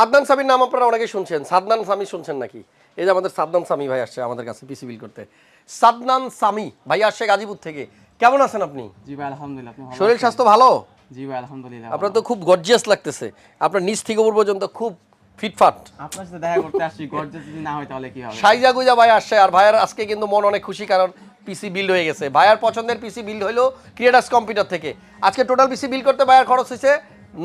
আদনান সামির নাম আপনারা অনেকে শুনছেন, সাদনান সামি শুনছেন নাকি? এই যে আমাদের সাদনান সামি ভাই আসছে আমাদের কাছে পিসি বিল করতে। সাদনান সামি ভাই আসছে গাজীপুর থেকে। কেমন আছেন আপনি? জি ভাই আলহামদুলিল্লাহ। আপনি ভালো শরীর আছেন? স্বাস্থ্য ভালো? জি ভাই আলহামদুলিল্লাহ। আপনার তো খুব গর্জিয়াস লাগতেছে, আপনার নিচ থেকে উপর পর্যন্ত খুব ফিটফাট। আপনার সাথে দেখা করতে আসছি, গর্জিয়াস যদি না হয় তাহলে কি হবে? সাইজা গুজা ভাই আসছে, আর ভাইয়ার আজকে কিন্তু মন অনেক খুশি, কারণ পিসি বিল্ড হয়ে গেছে। ভাইয়ার পছন্দের পিসি বিল্ড হলো ক্রিয়েটাস কম্পিউটার থেকে। আজকে টোটাল পিসি বিল্ড করতে ভাইয়ার খরচ হয়েছে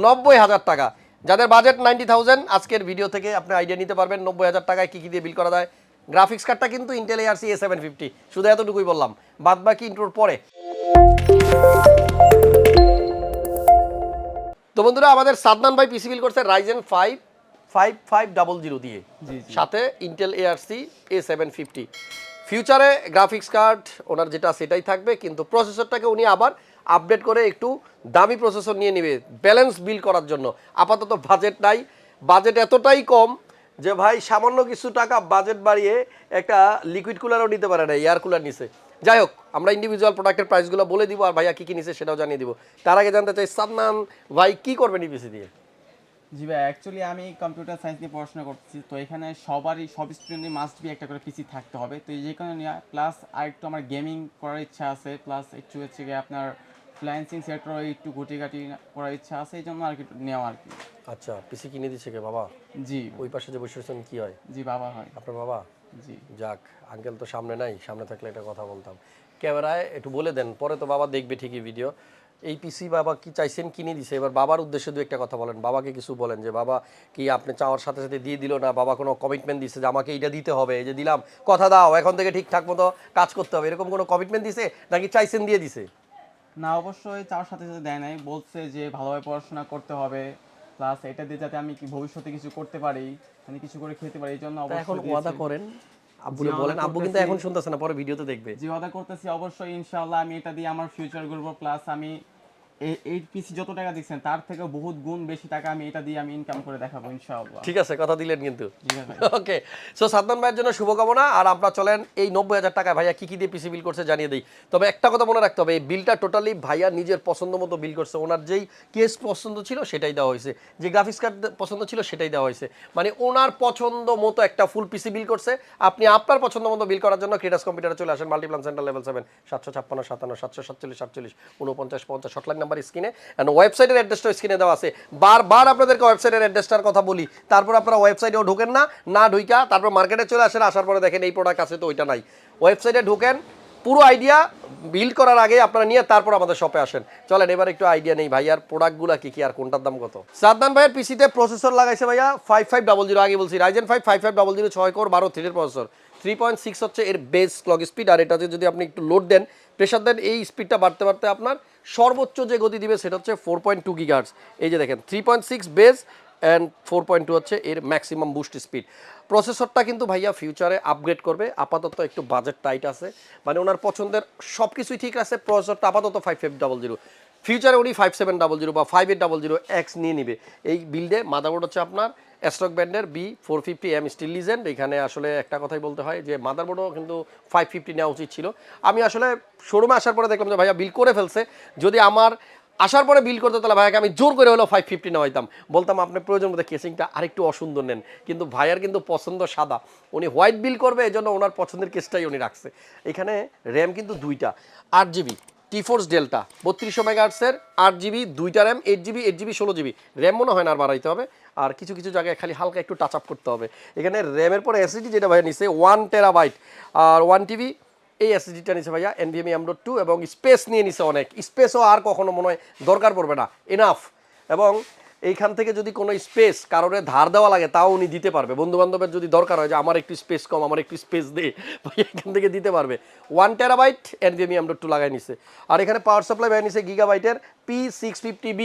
90,000 টাকা। যাদের বাজেট 90,000, আজকের ভিডিও থেকে আপনি আইডিয়া নিতে পারবেন 90,000 টাকায় কী কী দিয়ে বিল করা যায়। গ্রাফিক্স কার্ডটা কিন্তু ইন্টেল ARC A750, শুধু এতটুকুই বললাম, বাদ বাকি ইন্ট্রোর পরে। তো বন্ধুরা, আমাদের সাদনান ভাই পিসি বিল করছে রাইজেন 5500 দিয়ে, সাথে ইন্টেল ARC A750। ফিউচারে গ্রাফিক্স কার্ড ওনার যেটা সেটাই থাকবে, কিন্তু প্রসেসরটাকে উনি আবার আপডেট করে একটু দামি প্রসেসর নিয়ে নেবে ব্যালেন্স বিল করার জন্য। আপাতত বাজেট নাই, বাজেট এতটাই কম যে ভাই সামান্য কিছু টাকা বাজেট বাড়িয়ে একটা লিকুইড কুলারও নিতে পারে না, এয়ার কুলার নিছে। যাই হোক, আমরা ইন্ডিভিজুয়াল প্রোডাক্টের প্রাইসগুলো বলে দিব, আর ভাইয়া কী কী নিছে সেটাও জানিয়ে দিব। তার আগে জানতে চাই, সাদনান ভাই কী করবেন এই পিসি দিয়ে? জি ভাই, অ্যাকচুয়ালি আমি কম্পিউটার সায়েন্স নিয়ে পড়াশোনা করতেছি, তো এখানে সব স্টুডেন্টের মাস্ট বি একটা করে পিসি থাকতে হবে। তো যে কোনো নিয়ে প্লাস আর একটু আমার গেমিং করার ইচ্ছা আছে, প্লাস একটু হচ্ছে গিয়ে আপনার ফ্রিল্যান্সিং সেক্টরে একটু ঘাটি করার ইচ্ছা আছে, এই জন্য আর কি নেওয়া আর কি। আচ্ছা, পিসি কিনে দিচ্ছে কে? বাবা? জি ওই পাশে যে বসে আছেন কি হয়? জি বাবা হয়। আপনার বাবা? জি যাক, আঙ্কেল তো সামনে নাই, সামনে থাকলে একটা কথা বলতাম। ক্যামেরায় একটু বলে দেন, পরে তো বাবা দেখবে ঠিকই ভিডিও। এই পিসি বাবা কি চাইছেন কিনে দিছে, এবার বাবার উদ্দেশ্যে দু একটা কথা বলেন, বাবাকে কিছু বলেন যে বাবা কি আপনি চাওয়ার সাথে সাথে দিয়ে দিল না, বাবা কোনো কমিটমেন্ট দিছে যে আমাকে এইটা দিতে হবে, এই যে দিলাম কথা দাও এখন থেকে ঠিকঠাক মতো কাজ করতে হবে, এরকম কোনো কমিটমেন্ট দিছে নাকি চাইছেন দিয়ে দিছে? না, অবশ্যই চাওয়ার সাথে সাথে দেয় নাই, বলছে যে ভালোভাবে পড়াশোনা করতে হবে, প্লাস এটা দিয়ে যাতে আমি কি ভবিষ্যতে কিছু করতে পারি, মানে কিছু করে খেতে পারি, এই জন্য এখন অবশ্যই ওয়াদা দিয়েছে। করেন, আব্বুরে বলেন। আব্বু কিন্তু এখন শুনতেছে না, পরে ভিডিওতে দেখবে। জি ওয়াদা করতেছি অবশ্যই, ইনশাআল্লাহ আমি এটা দিয়ে আমার ফিউচার গড়বো, প্লাস আমি এই পিসি যত টাকা দিচ্ছেন তার থেকে বহুত গুণ বেশি টাকা আমি এটা দিয়ে আমি ইনকাম করে দেখাবো ইনশাআল্লাহ। ঠিক আছে, কথা দিলেন কিন্তু। জি ভাই। ওকে, সো সাদমান ভাইয়ের জন্য শুভকামনা। আর আমরা চলেন এই 90,000 টাকায় ভাইয়া কি কি দিয়ে পিসি বিল করছে জানিয়ে দিই। তবে একটা কথা মনে রাখতে হবে, এই বিলটা টোটালি ভাইয়া নিজের পছন্দ মতো বিল করছে। ওনার যেই কেস পছন্দ ছিল সেটাই দেওয়া হয়েছে, যে গ্রাফিক্স কার্ড পছন্দ ছিল সেটাই দেওয়া হয়েছে, মানে ওনার পছন্দ মতো একটা ফুল পিসি বিল করছে। আপনি আপনার পছন্দ মতো বিল করার জন্য ক্রিয়েটাস কম্পিউটারে চলে আসেন, Multiplan centre level 7, 756 57 747 47 49 50 hotline number স্ক্রিনে, এন্ড ওয়েবসাইটের অ্যাড্রেসটা স্ক্রিনে দেওয়া আছে। বারবার আপনাদেরকে ওয়েবসাইটের অ্যাড্রেসটার কথা বলি, তারপর আপনারা ওয়েবসাইটেও ঢোকেন না, না ঢুইকা তারপর মার্কেটে চলে আসেন, আসার পরে দেখেন এই প্রোডাক্ট আছে তো ওইটা নাই। ওয়েবসাইটে ঢোকেন, পুরো আইডিয়া বিল্ড করার আগে আপনারা নিয়ে তারপর আমাদের শপে আসেন। চলেন এবার একটু আইডিয়া নেই ভাইয়ার প্রোডাক্টগুলো কি কি আর কোনটার দাম কত। সাদনান ভাইয়ের পিসিতে প্রসেসর লাগাইছে ভাইয়া 5500, আগে বলছি রাইজেন 5 5500 6 কোর 12 থ্রেডের প্রসেসর, 3.6 হচ্ছে এর বেস ক্লক স্পিড। আর এটাতে যদি আপনি একটু লোড দেন, প্রেশার দেন, এই স্পিডটা বাড়তে বাড়তে আপনার সর্বোচ্চ যে গতি দিবে সেটা হচ্ছে 4.2 গিগাহার্টজ। এই যে দেখেন 3.6 বেস অ্যান্ড 4.2 হচ্ছে এর ম্যাক্সিমাম বুস্ট স্পিড। প্রসেসরটা কিন্তু ভাইয়া ফিউচারে আপগ্রেড করবে, আপাতত একটু বাজেট টাইট আছে, মানে ওনার পছন্দের সব কিছুই ঠিক আছে। প্রসেসরটা আপাতত 5500, ফিউচারে উনি 5700 বা 5800X নিয়ে নিবে। এই বিল্ডে মাদারবোর্ড হচ্ছে আপনার স্টক ব্র্যান্ডের B450M স্টিল লিজেন্ড। এখানে আসলে একটা কথাই বলতে হয় যে মাদারবোর্ডও কিন্তু 550 নেওয়া উচিত ছিল। আমি আসলে শোরুমে আসার পরে দেখলাম যে ভাইয়া বিল করে ফেলছে, যদি আমার আসার পরে বিল করতে তাহলে ভাইয়াকে আমি জোর করে হলো 550 নেওয়াইতাম, বলতাম আপনি প্রয়োজন মতো কেসিংটা আরেকটু অসুন্দর নেন, কিন্তু ভাইয়ার কিন্তু পছন্দ সাদা, উনি হোয়াইট বিল করবে, এই জন্য ওনার পছন্দের কেসটাই উনি রাখছে। এখানে র্যাম কিন্তু দুইটা, 8GB টিফোর্স ডেল্টা 3200 মেগাহার্টসের 8GB, দুইটা র্যাম 8GB 16GB র্যাম মনে হয় না আর বাড়াইতে হবে, আর কিছু কিছু জায়গায় খালি হালকা একটু টাচ আপ করতে হবে। এখানে র্যামের পরে এসএসডি যেটা ভাইয়া নিছে 1 টেরাবাইট আর 1TB, এই এসএসডিটা নিছে ভাইয়া NVMe M.2, এবং স্পেস নিয়ে নিছে অনেক, স্পেসও আর কখনো মনে হয় দরকার পড়বে না, এনাফ। এবং এইখান থেকে যদি কোনো স্পেস কারোরে ধার দেওয়া লাগে তাও উনি দিতে পারবে, বন্ধু বান্ধবের যদি দরকার হয় যে আমার একটু স্পেস কম, আমার একটু স্পেস দে, ভাইয়া এখান থেকে দিতে পারবে। 1 টেরাবাইট NVMe M.2 লাগাই নিছে। আর এখানে পাওয়ার সাপ্লাই ভাইয়া নিছে গিগাবাইটের P650B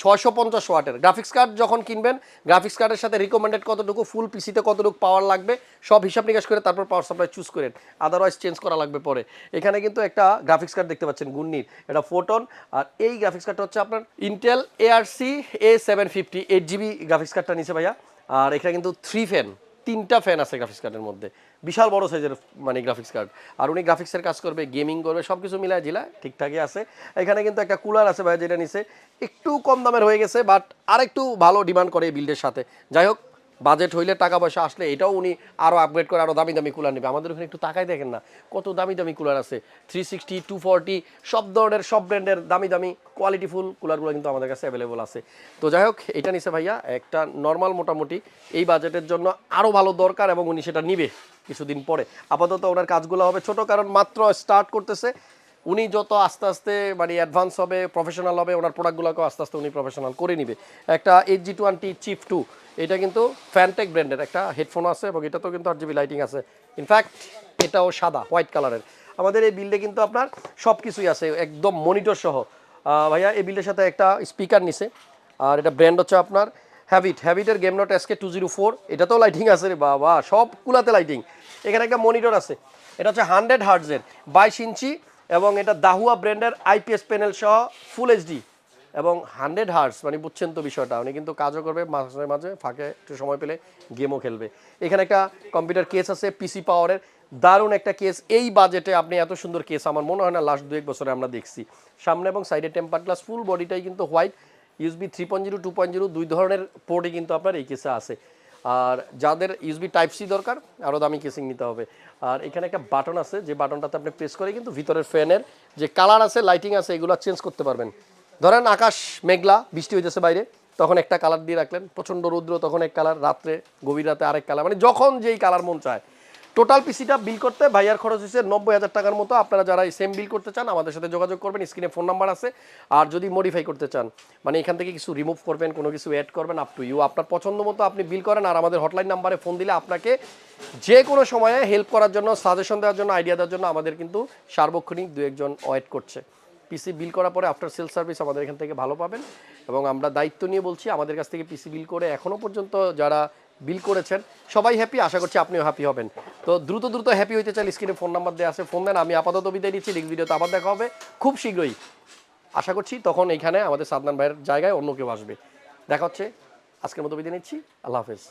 650 ওয়াটের। গ্রাফিক্স কার্ড যখন কিনবেন, গ্রাফিক্স কার্ডের সাথে রিকমেন্ডেড কতটুকু, ফুল পিসিতে কতটুকু পাওয়ার লাগবে সব হিসাব নিকাশ করে তারপর পাওয়ার সাপ্লাই চুজ করেন, আদারওয়াইজ চেঞ্জ করা লাগবে পরে। এখানে কিন্তু একটা গ্রাফিক্স কার্ড দেখতে পাচ্ছেন গুন্নির, এটা ফোটন। আর এই গ্রাফিক্স কার্ডটা হচ্ছে আপনার Intel ARC A750 8GB graphics কার্ডটা নিচে ভাইয়া। আর এখানে কিন্তু 3 ফ্যান, 3টা ফ্যান আছে গ্রাফিক্স কার্ডের মধ্যে, বিশাল বড় সাইজের মানে গ্রাফিক্স কার্ড। আর উনি গ্রাফিক্সের কাজ করবে, গেমিং করবে, সব কিছু মিলায় জিলা ঠিকঠাকই আছে। এখানে কিন্তু একটা কুলার আছে ভাই, যেটা নিচে একটু কম দামের হয়ে গেছে, বাট আরেকটু ভালো ডিমান্ড করে এই বিল্ডের সাথে। যাই হোক, বাজেট হইলে, টাকা পয়সা আসলে এটাও উনি আরও আপগ্রেড করে আরও দামি দামি কুলার নেবে। আমাদের ওখানে একটু তাকাই দেখেন না, কত দামি দামি কুলার আছে, 360, 240, সব ধরনের সব ব্র্যান্ডের দামি দামি কোয়ালিটিফুল কুলারগুলো কিন্তু আমাদের কাছে অ্যাভেলেবল আছে। তো যাই হোক, এটা নিছে ভাইয়া একটা নর্মাল, মোটামুটি এই বাজেটের জন্য আরও ভালো দরকার, এবং উনি সেটা নিবে কিছুদিন পরে। আপাতত ওনার কাজগুলো হবে ছোট, কারণ মাত্র স্টার্ট করতেছে। উনি যত আস্তে আস্তে মানে অ্যাডভান্স হবে, প্রফেশনাল হবে, ওনার প্রোডাক্টগুলোকেও আস্তে আস্তে উনি প্রফেশনাল করে নিবে। একটা HG20 চিপ 2, এটা কিন্তু ফ্যানটেক ব্র্যান্ডের একটা হেডফোন আছে, এবং এটাতেও কিন্তু 8GB লাইটিং আছে। ইনফ্যাক্ট এটাও সাদা, হোয়াইট কালারের। আমাদের এই বিল্ডে কিন্তু আপনার সব কিছুই আছে, একদম মনিটর সহ। ভাইয়া এই বিল্ডের সাথে একটা স্পিকার নিছে, আর এটা ব্র্যান্ড হচ্ছে আপনার হ্যাবিটের গেম নোট SK204। এটাতেও লাইটিং আছে রে বাবা, সব কুলাতে লাইটিং। এখানে একটা মনিটর আছে, এটা হচ্ছে 100 হার্টজের 22 ইঞ্চি, এবং এটা দাহুয়া ব্র্যান্ডের IPS প্যানেল সহ ফুল HD, এবং 100 হার্টজ মানে বুঝছেন তো বিষয়টা। উনি কিন্তু কাজও করবে, মাঝে মাঝে ফাঁকে একটু সময় পেলে গেমও খেলবে। এখানে একটা কম্পিউটার কেস আছে পিসি পাওয়ারের, দারুণ একটা কেস। এই বাজেটে আপনি এত সুন্দর কেস আমার মনে হয় না লাস্ট 2-1 বছরে আমরা দেখছি। সামনে এবং সাইডে টেম্পার গ্লাস, ফুল বডিটাই কিন্তু হোয়াইট। USB 3.0, 2.0 দুই ধরনের পোর্টই কিন্তু আপনার এই কেসে আছে। আর যাদের USB টাইপ সি দরকার, আরও দামি কেসিং নিতে হবে। আর এখানে একটা বাটন আছে, যে বাটনটাতে আপনি প্রেস করে কিন্তু ভিতরের ফ্যানের যে কালার আছে, লাইটিং আছে, এগুলো চেঞ্জ করতে পারবেন। ধরেন আকাশ মেঘলা, বৃষ্টি হইতেছে বাইরে, তখন একটা কালার দিয়ে রাখলেন, প্রচণ্ড রৌদ্র তখন এক কালার, রাত্রে গভীর রাতে আরেক কালার, মানে যখন যেই কালার মন চায়। টোটাল পিসিটা বিল করতে ভাইয়ার খরচ হচ্ছে 90,000 টাকার মতো। আপনারা যারা এই সেম বিল করতে চান আমাদের সাথে যোগাযোগ করবেন, স্ক্রিনে ফোন নাম্বার আছে। আর যদি মডিফাই করতে চান, মানে এখান থেকে কিছু রিমুভ করবেন, কোনো কিছু অ্যাড করবেন, আপ টু ইউ, আপনার পছন্দ মতো আপনি বিল করেন। আর আমাদের হটলাইন নাম্বারে ফোন দিলে আপনাকে যে কোনো সময়ে হেল্প করার জন্য, সাজেশন দেওয়ার জন্য, আইডিয়া দেওয়ার জন্য আমাদের কিন্তু সার্বক্ষণিক 2-1 জন ওয়েট করছে। পিসি বিল করার পরে আফটার সেল সার্ভিস আমাদের এখান থেকে ভালো পাবেন, এবং আমরা দায়িত্ব নিয়ে বলছি, আমাদের কাছ থেকে পিসি বিল করে এখনও পর্যন্ত যারা বিল করেছেন সবাই হ্যাপি। আশা করছি আপনিও হ্যাপি হবেন। তো দ্রুত দ্রুত হ্যাপি হইতে চাইলে স্ক্রিনে ফোন নাম্বার দেওয়া আছে, ফোন দেন। আমি আপাতত বিদায় নিচ্ছি, নেক্সট ভিডিওতে আবার দেখা হবে খুব শীঘ্রই। আশা করছি তখন এইখানে আমাদের সাদনান ভাইয়ের জায়গায় অন্য কেউ আসবে। দেখা হচ্ছে, আজকের মতো বিদায় নিচ্ছি, আল্লাহ হাফেজ।